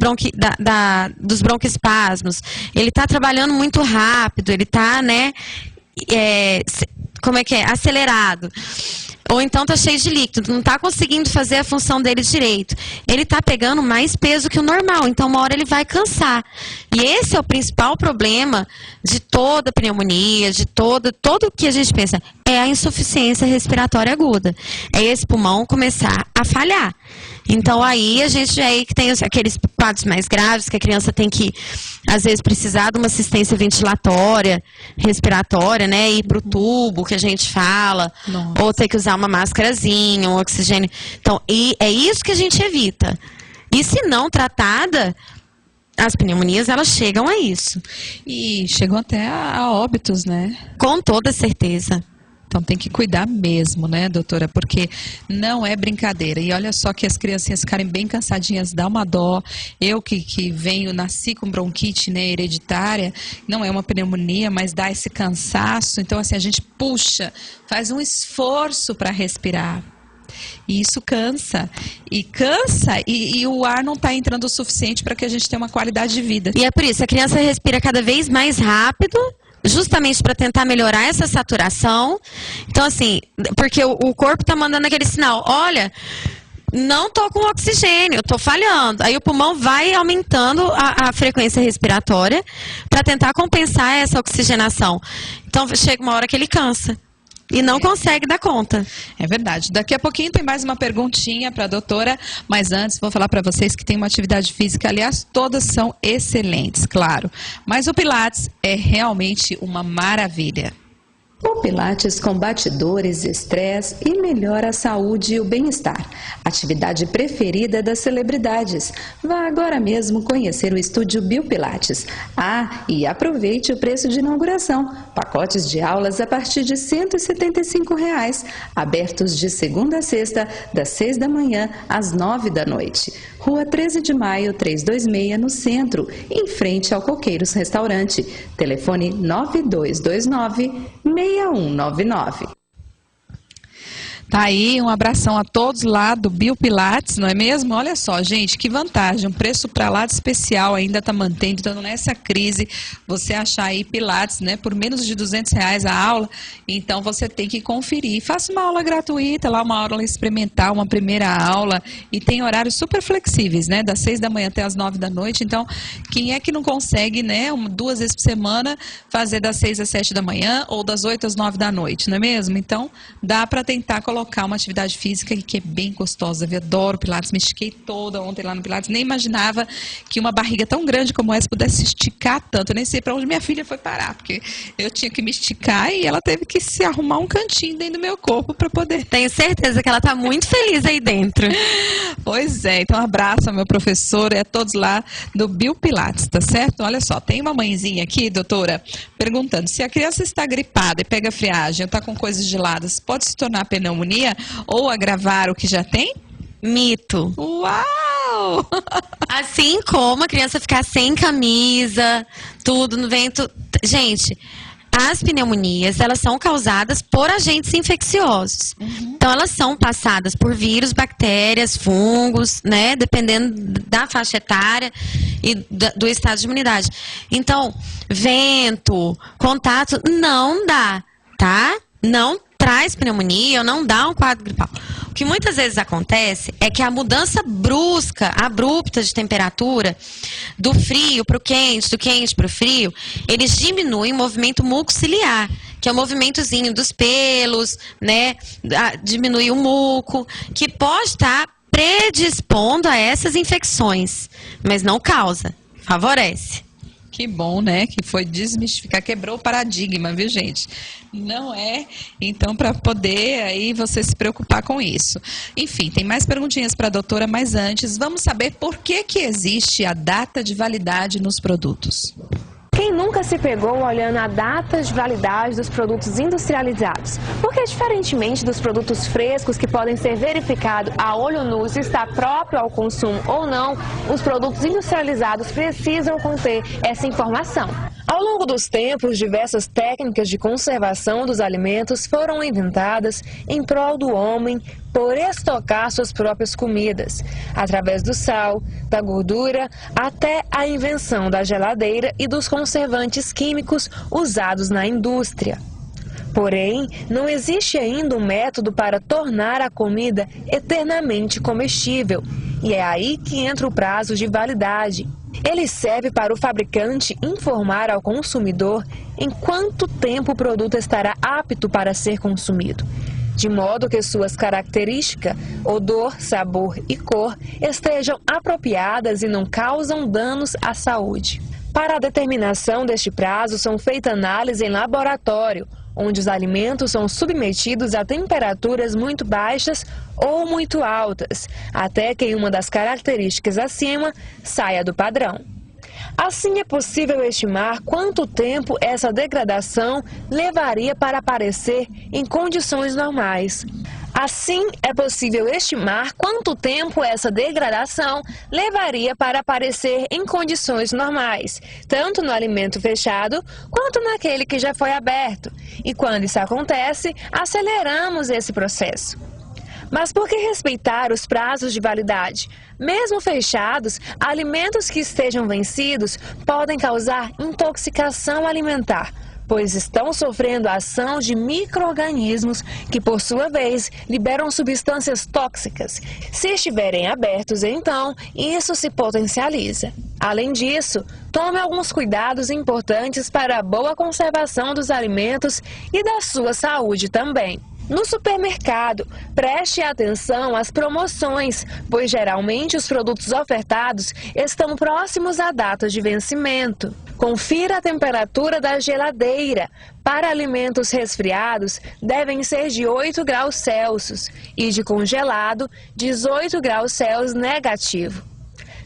broncoespasmos, ele tá trabalhando muito rápido, ele tá, né, acelerado. Ou então tá cheio de líquido, não tá conseguindo fazer a função dele direito. Ele tá pegando mais peso que o normal, então uma hora ele vai cansar. E esse é o principal problema de toda pneumonia, de todo o que a gente pensa, é a insuficiência respiratória aguda. É esse pulmão começar a falhar. Então aí a gente que tem aqueles quadros mais graves, que a criança tem que, às vezes, precisar de uma assistência ventilatória, respiratória, né? Ir pro tubo, que a gente fala. Nossa. Ou ter que usar uma máscarazinha, um oxigênio. Então, é isso que a gente evita. E se não tratada, as pneumonias, elas chegam a isso. E chegam até a óbitos, né? Com toda certeza. Então tem que cuidar mesmo, né, doutora? Porque não é brincadeira. E olha só que as criancinhas ficarem bem cansadinhas, dá uma dó. Eu que nasci com bronquite, né, hereditária, não é uma pneumonia, mas dá esse cansaço. Então, assim, a gente puxa, faz um esforço para respirar. E isso cansa. E o ar não está entrando o suficiente para que a gente tenha uma qualidade de vida. E é por isso, a criança respira cada vez mais rápido, justamente para tentar melhorar essa saturação. Então, assim, porque o corpo está mandando aquele sinal, olha, não tô com oxigênio, tô falhando. Aí o pulmão vai aumentando a frequência respiratória para tentar compensar essa oxigenação. Então, chega uma hora que ele cansa. E não consegue dar conta. É verdade. Daqui a pouquinho tem mais uma perguntinha para a doutora, mas antes vou falar para vocês que tem uma atividade física, aliás, todas são excelentes, claro. Mas o Pilates é realmente uma maravilha. O Pilates combate dores, estresse e melhora a saúde e o bem-estar. Atividade preferida das celebridades. Vá agora mesmo conhecer o estúdio Biopilates. E aproveite o preço de inauguração. Pacotes de aulas a partir de R$ 175. Abertos de segunda a sexta, das 6 da manhã às 9 da noite. Rua 13 de Maio, 326, no centro, em frente ao Coqueiros Restaurante. Telefone 9229-6199. Tá aí, um abração a todos lá do Biopilates, não é mesmo? Olha só, gente, que vantagem, um preço para lá de especial ainda tá mantendo, então nessa crise, você achar aí Pilates, né, por menos de R$200 a aula, então você tem que conferir. Faça uma aula gratuita lá, uma aula experimental, uma primeira aula, e tem horários super flexíveis, né, das 6 da manhã até as 9 da noite, então quem é que não consegue, né, 2 vezes por semana, fazer das 6 às 7 da manhã ou das 8 às 9 da noite, não é mesmo? Então, dá para tentar colocar uma atividade física que é bem gostosa. Eu adoro Pilates, me estiquei toda ontem lá no Pilates, nem imaginava que uma barriga tão grande como essa pudesse esticar tanto. Eu nem sei para onde minha filha foi parar, porque eu tinha que me esticar e ela teve que se arrumar um cantinho dentro do meu corpo para poder. Tenho certeza que ela tá muito feliz aí dentro. Pois é, então um abraço ao meu professor e a todos lá do Biopilates, tá certo? Olha só, tem uma mãezinha aqui, doutora, perguntando se a criança está gripada e pega friagem ou está com coisas geladas, pode se tornar pneumonia ou agravar o que já tem? Mito. Uau! Assim como a criança ficar sem camisa, tudo no vento. Gente, as pneumonias, elas são causadas por agentes infecciosos. Então, elas são passadas por vírus, bactérias, fungos, né? Dependendo da faixa etária e do estado de imunidade. Então, vento, contato, não dá, tá? Não traz pneumonia ou não dá um quadro gripal. O que muitas vezes acontece é que a mudança brusca, abrupta de temperatura, do frio para o quente, do quente para o frio, eles diminuem o movimento mucociliar, que é o movimentozinho dos pelos, né? Diminuir o muco, que pode estar predispondo a essas infecções, mas não causa, favorece. Que bom, né? Que foi desmistificar, quebrou o paradigma, viu, gente? Não é, então, para poder aí você se preocupar com isso. Enfim, tem mais perguntinhas para a doutora, mas antes, vamos saber por que existe a data de validade nos produtos. Quem nunca se pegou olhando a data de validade dos produtos industrializados? Porque, diferentemente dos produtos frescos que podem ser verificados a olho nu se está próprio ao consumo ou não, os produtos industrializados precisam conter essa informação. Ao longo dos tempos, diversas técnicas de conservação dos alimentos foram inventadas em prol do homem por estocar suas próprias comidas, através do sal, da gordura, até a invenção da geladeira e dos conservantes químicos usados na indústria. Porém, não existe ainda um método para tornar a comida eternamente comestível, e é aí que entra o prazo de validade. Ele serve para o fabricante informar ao consumidor em quanto tempo o produto estará apto para ser consumido, de modo que suas características, odor, sabor e cor estejam apropriadas e não causam danos à saúde. Para a determinação deste prazo, são feitas análises em laboratório, onde os alimentos são submetidos a temperaturas muito baixas ou muito altas, até que uma das características acima saia do padrão. Assim, é possível estimar quanto tempo essa degradação levaria para aparecer em condições normais. Assim, é possível estimar quanto tempo essa degradação levaria para aparecer em condições normais, tanto no alimento fechado quanto naquele que já foi aberto. E quando isso acontece, aceleramos esse processo. Mas por que respeitar os prazos de validade? Mesmo fechados, alimentos que estejam vencidos podem causar intoxicação alimentar, pois estão sofrendo a ação de micro-organismos que, por sua vez, liberam substâncias tóxicas. Se estiverem abertos, então, isso se potencializa. Além disso, tome alguns cuidados importantes para a boa conservação dos alimentos e da sua saúde também. No supermercado, preste atenção às promoções, pois geralmente os produtos ofertados estão próximos à data de vencimento. Confira a temperatura da geladeira. Para alimentos resfriados, devem ser de 8 graus Celsius e de congelado, 18 graus Celsius negativo.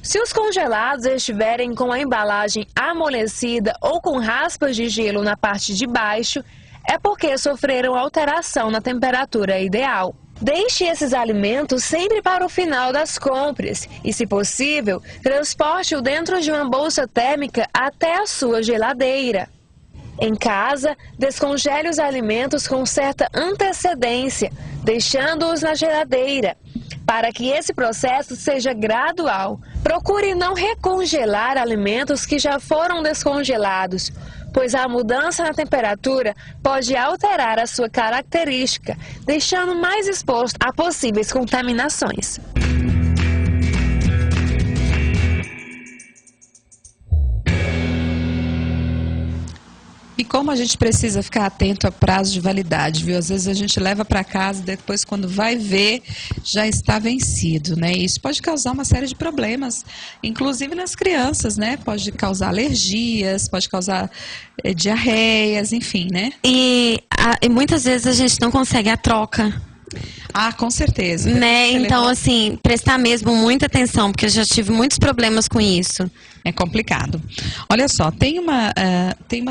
Se os congelados estiverem com a embalagem amolecida ou com raspas de gelo na parte de baixo, é porque sofreram alteração na temperatura ideal. Deixe esses alimentos sempre para o final das compras e, se possível, transporte-o dentro de uma bolsa térmica até a sua geladeira. Em casa, descongele os alimentos com certa antecedência, deixando-os na geladeira, para que esse processo seja gradual. Procure não recongelar alimentos que já foram descongelados, pois a mudança na temperatura pode alterar a sua característica, deixando mais exposto a possíveis contaminações. E como a gente precisa ficar atento a prazo de validade, viu? Às vezes a gente leva para casa e depois, quando vai ver, já está vencido, né? E isso pode causar uma série de problemas, inclusive nas crianças, né? Pode causar alergias, pode causar diarreias, enfim, né? E muitas vezes a gente não consegue a troca. Ah, com certeza. Né? Então, assim, prestar mesmo muita atenção, porque eu já tive muitos problemas com isso. É complicado. Olha só, tem uma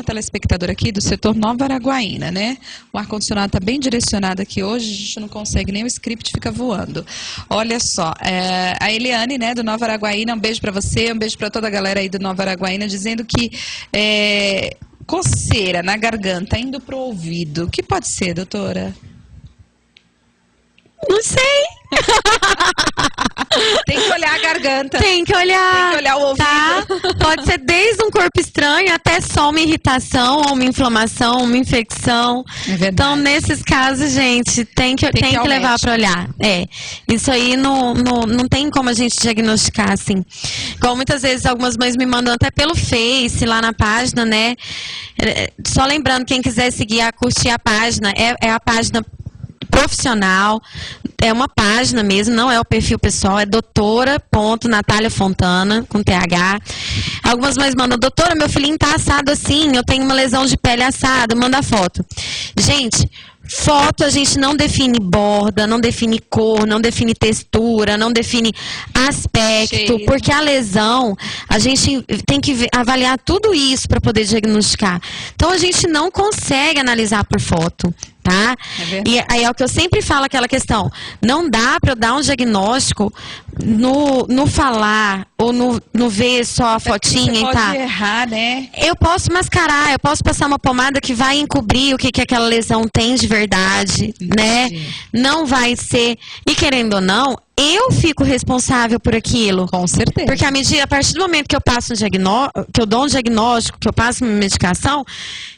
telespectadora aqui do setor Nova Araguaína, né? O ar-condicionado está bem direcionado aqui hoje, a gente não consegue, nem o script fica voando. Olha só, a Eliane, né, do Nova Araguaína, um beijo para você, um beijo para toda a galera aí do Nova Araguaína, dizendo que coceira na garganta, indo pro ouvido. O que pode ser, doutora? Não sei. Tem que olhar a garganta. Tem que olhar. Tem que olhar o ouvido. Tá? Pode ser desde um corpo estranho até só uma irritação, ou uma inflamação, uma infecção. Então, nesses casos, gente, tem que levar para olhar. Isso aí não tem como a gente diagnosticar, assim. Igual muitas vezes algumas mães me mandam até pelo Face, lá na página, né? Só lembrando, quem quiser seguir, curtir a página, é a página profissional, é uma página mesmo, não é o perfil pessoal, é doutora.Natália Fontana, com TH. Algumas mães mandam, doutora, meu filhinho tá assado assim, eu tenho uma lesão de pele assada, manda foto. Gente, foto a gente não define borda, não define cor, não define textura, não define aspecto, porque a lesão, a gente tem que avaliar tudo isso para poder diagnosticar. Então a gente não consegue analisar por foto. Tá? E aí é o que eu sempre falo, aquela questão, não dá para eu dar um diagnóstico no falar ou no ver só a fotinha e tá. Pode errar, né? Eu posso mascarar, eu posso passar uma pomada que vai encobrir o que aquela lesão tem de verdade, né? Não vai ser, e querendo ou não, eu fico responsável por aquilo. Com certeza. Porque a partir do momento que eu passo que eu dou um diagnóstico, que eu passo uma medicação,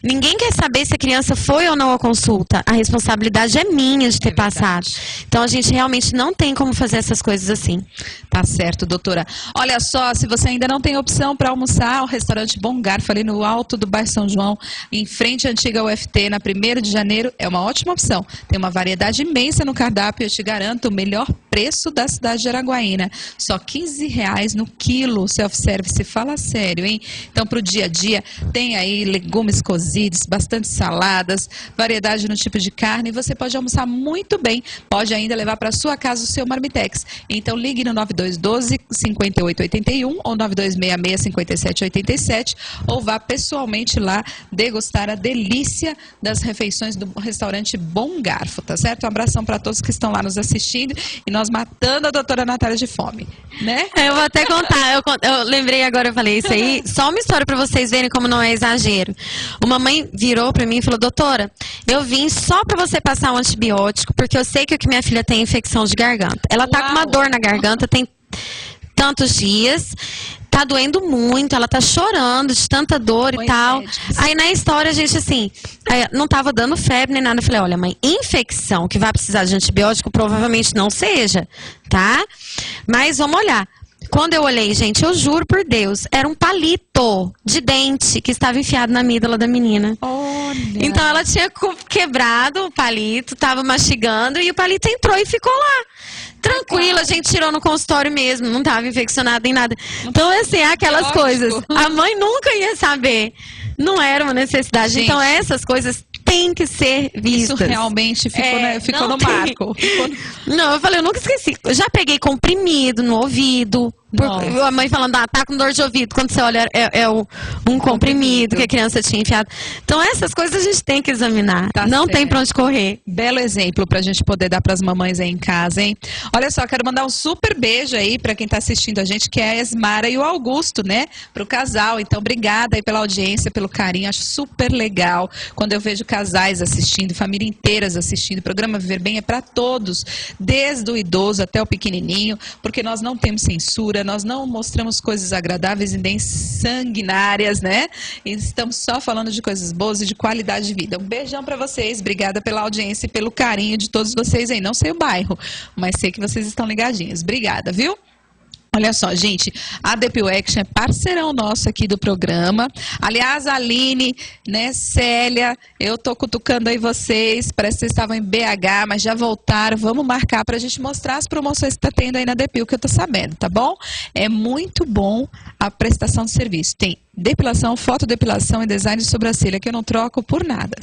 ninguém quer saber se a criança foi ou não à consulta. A responsabilidade é minha de ter passado. Então a gente realmente não tem como fazer essas coisas assim. Tá certo, doutora. Olha só, se você ainda não tem opção para almoçar, o restaurante Bom Garfo, ali no alto do bairro São João, em frente à antiga UFT, na 1º de janeiro, é uma ótima opção. Tem uma variedade imensa no cardápio, eu te garanto, o melhor preço da cidade de Araguaína. Só R$15 no quilo, self-service, fala sério, hein? Então, pro dia a dia, tem aí legumes cozidos, bastante saladas, variedade no tipo de carne, e você pode almoçar muito bem. Pode ainda levar para sua casa o seu marmitex. Então, ligue no 9212-5881 ou 9266-5787 ou vá pessoalmente lá degustar a delícia das refeições do restaurante Bom Garfo, tá certo? Um abração para todos que estão lá nos assistindo e nós matando a doutora Natália de fome, né? Eu vou até contar, eu lembrei agora, eu falei isso aí, só uma história para vocês verem como não é exagero. Uma mãe virou para mim e falou, doutora, eu vim só para você passar um antibiótico, porque eu sei que o que minha filha tem é infecção de garganta. Ela tá com uma dor na garganta, tem tantos dias, tá doendo muito, ela tá chorando de tanta dor e tal. Aí na história a gente assim, não tava dando febre nem nada. Eu falei, olha mãe, infecção que vai precisar de antibiótico provavelmente não seja, tá? Mas vamos olhar. Quando eu olhei, gente, eu juro por Deus, era um palito de dente que estava enfiado na amígdala da menina. Olha. Então ela tinha quebrado o palito, tava mastigando e o palito entrou e ficou lá. Tranquila, a gente tirou no consultório mesmo, não estava infeccionada em nada. Então, assim, aquelas coisas. A mãe nunca ia saber. Não era uma necessidade. Gente, então, essas coisas têm que ser vistas. Isso realmente ficou no marco. Não, eu falei, eu nunca esqueci. Eu já peguei comprimido no ouvido. A mãe falando, tá com dor de ouvido. Quando você olha, um comprimido que a criança tinha enfiado. Então, essas coisas a gente tem que examinar. Não tem pra onde correr. Belo exemplo pra gente poder dar pras mamães aí em casa, hein? Olha só, quero mandar um super beijo aí pra quem tá assistindo a gente, que é a Esmara e o Augusto, né? Pro casal. Então, obrigada aí pela audiência, pelo carinho. Acho super legal quando eu vejo casais assistindo, família inteiras assistindo. O programa Viver Bem é pra todos, desde o idoso até o pequenininho, porque nós não temos censura, nós não mostramos coisas agradáveis e nem sanguinárias, né? E estamos só falando de coisas boas e de qualidade de vida. Um beijão pra vocês, obrigada pela audiência e pelo carinho de todos vocês aí. Não sei o bairro, mas sei que vocês estão ligadinhos. Obrigada, viu? Olha só, gente, a Depil Action é parceirão nosso aqui do programa. Aliás, Aline, né, Célia, eu tô cutucando aí vocês, parece que vocês estavam em BH, mas já voltaram. Vamos marcar pra gente mostrar as promoções que tá tendo aí na Depil, que eu tô sabendo, tá bom? É muito bom a prestação de serviço. Tem depilação, fotodepilação e design de sobrancelha, que eu não troco por nada.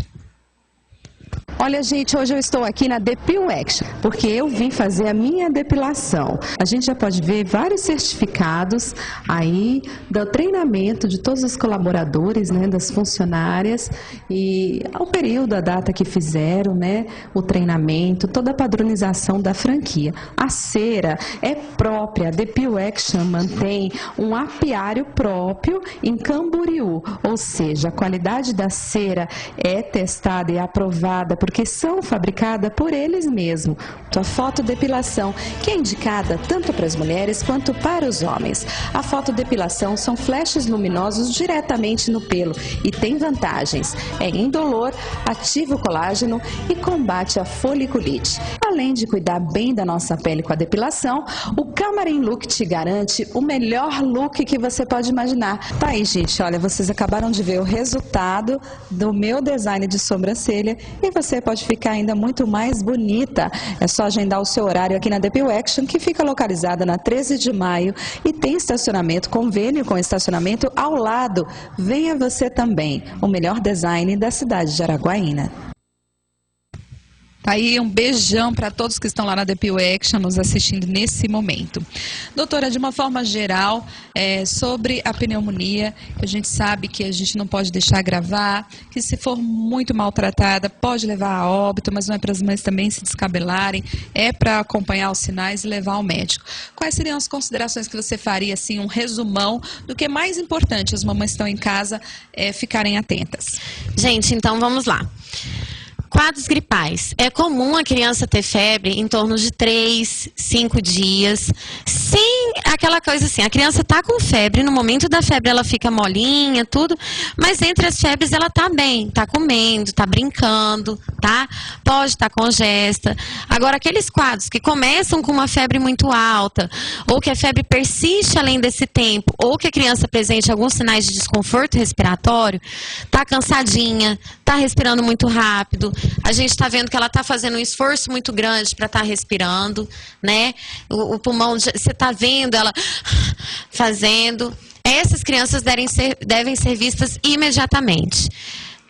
Olha, gente, hoje eu estou aqui na Depil Action, porque eu vim fazer a minha depilação. A gente já pode ver vários certificados aí do treinamento de todos os colaboradores, né, das funcionárias e ao período, a data que fizeram, né, o treinamento, toda a padronização da franquia. A cera é própria, a Depil Action mantém um apiário próprio em Camboriú, ou seja, a qualidade da cera é testada e aprovada porque são fabricadas por eles mesmos. A fotodepilação, que é indicada tanto para as mulheres quanto para os homens. A fotodepilação são flashes luminosos diretamente no pelo e tem vantagens. É indolor, ativa o colágeno e combate a foliculite. Além de cuidar bem da nossa pele com a depilação, o Camarim Look te garante o melhor look que você pode imaginar. Tá aí, gente, olha, vocês acabaram de ver o resultado do meu design de sobrancelha e você pode ficar ainda muito mais bonita. É só agendar o seu horário aqui na Depil Action, que fica localizada na 13 de maio e tem estacionamento, convênio com estacionamento ao lado. Venha você também, o melhor design da cidade de Araguaína. Tá aí, um beijão para todos que estão lá na Depil Action nos assistindo nesse momento. Doutora, de uma forma geral, sobre a pneumonia, que a gente sabe que a gente não pode deixar agravar, que se for muito maltratada pode levar a óbito, mas não é para as mães também se descabelarem, é para acompanhar os sinais e levar ao médico. Quais seriam as considerações que você faria, assim, um resumão do que é mais importante as mamães que estão em casa ficarem atentas? Gente, então vamos lá. Quadros gripais. É comum a criança ter febre em torno de 3, 5 dias, sem aquela coisa assim, a criança tá com febre, no momento da febre ela fica molinha, tudo, mas entre as febres ela tá bem, tá comendo, tá brincando, tá? Pode estar congesta. Agora, aqueles quadros que começam com uma febre muito alta, ou que a febre persiste além desse tempo, ou que a criança apresente alguns sinais de desconforto respiratório, tá cansadinha, tá respirando muito rápido, a gente está vendo que ela está fazendo um esforço muito grande para estar respirando, né? O pulmão, você está vendo ela fazendo. Essas crianças devem ser vistas imediatamente.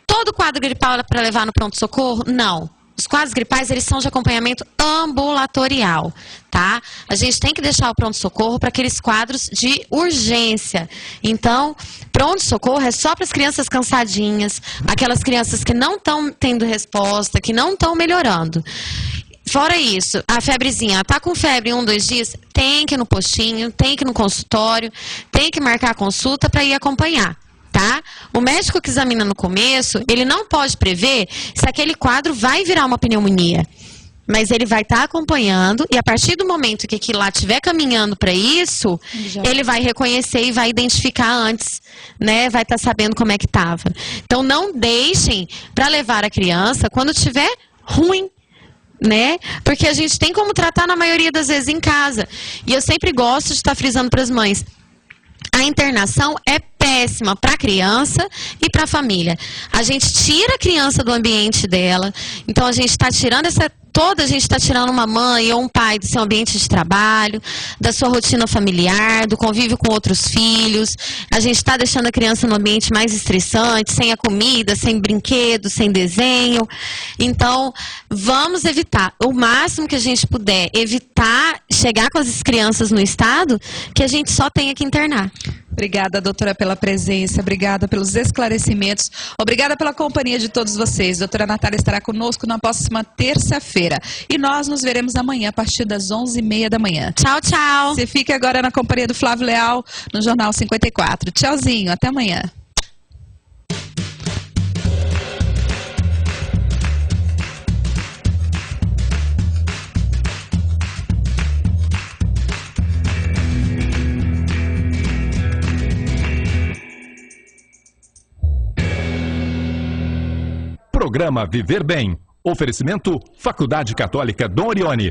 Todo quadro gripal é para levar no pronto-socorro? Não. Os quadros gripais, eles são de acompanhamento ambulatorial, tá? A gente tem que deixar o pronto-socorro para aqueles quadros de urgência. Então, pronto-socorro é só para as crianças cansadinhas, aquelas crianças que não estão tendo resposta, que não estão melhorando. Fora isso, a febrezinha, ela tá com febre 1, 2 dias, tem que ir no postinho, tem que ir no consultório, tem que marcar a consulta para ir acompanhar. Tá? O médico que examina no começo, ele não pode prever se aquele quadro vai virar uma pneumonia. Mas ele vai estar acompanhando e a partir do momento que aquilo lá estiver caminhando para isso, ele vai reconhecer e vai identificar antes, né? Vai estar sabendo como é que estava. Então não deixem para levar a criança quando estiver ruim, né? Porque a gente tem como tratar na maioria das vezes em casa. E eu sempre gosto de estar frisando para as mães. A internação é péssima para a criança e para a família. A gente tira a criança do ambiente dela, então a gente está tirando a gente está tirando uma mãe ou um pai do seu ambiente de trabalho, da sua rotina familiar, do convívio com outros filhos. A gente está deixando a criança no ambiente mais estressante, sem a comida, sem brinquedo, sem desenho. Então, vamos evitar, o máximo que a gente puder, evitar chegar com as crianças no estado que a gente só tenha que internar. Obrigada, doutora, pela presença, obrigada pelos esclarecimentos, obrigada pela companhia de todos vocês. Doutora Natália estará conosco na próxima terça-feira e nós nos veremos amanhã a partir das 11h30 da manhã. Tchau, tchau. Você fica agora na companhia do Flávio Leal no Jornal 54. Tchauzinho, até amanhã. Programa Viver Bem. Oferecimento Faculdade Católica Dom Orione.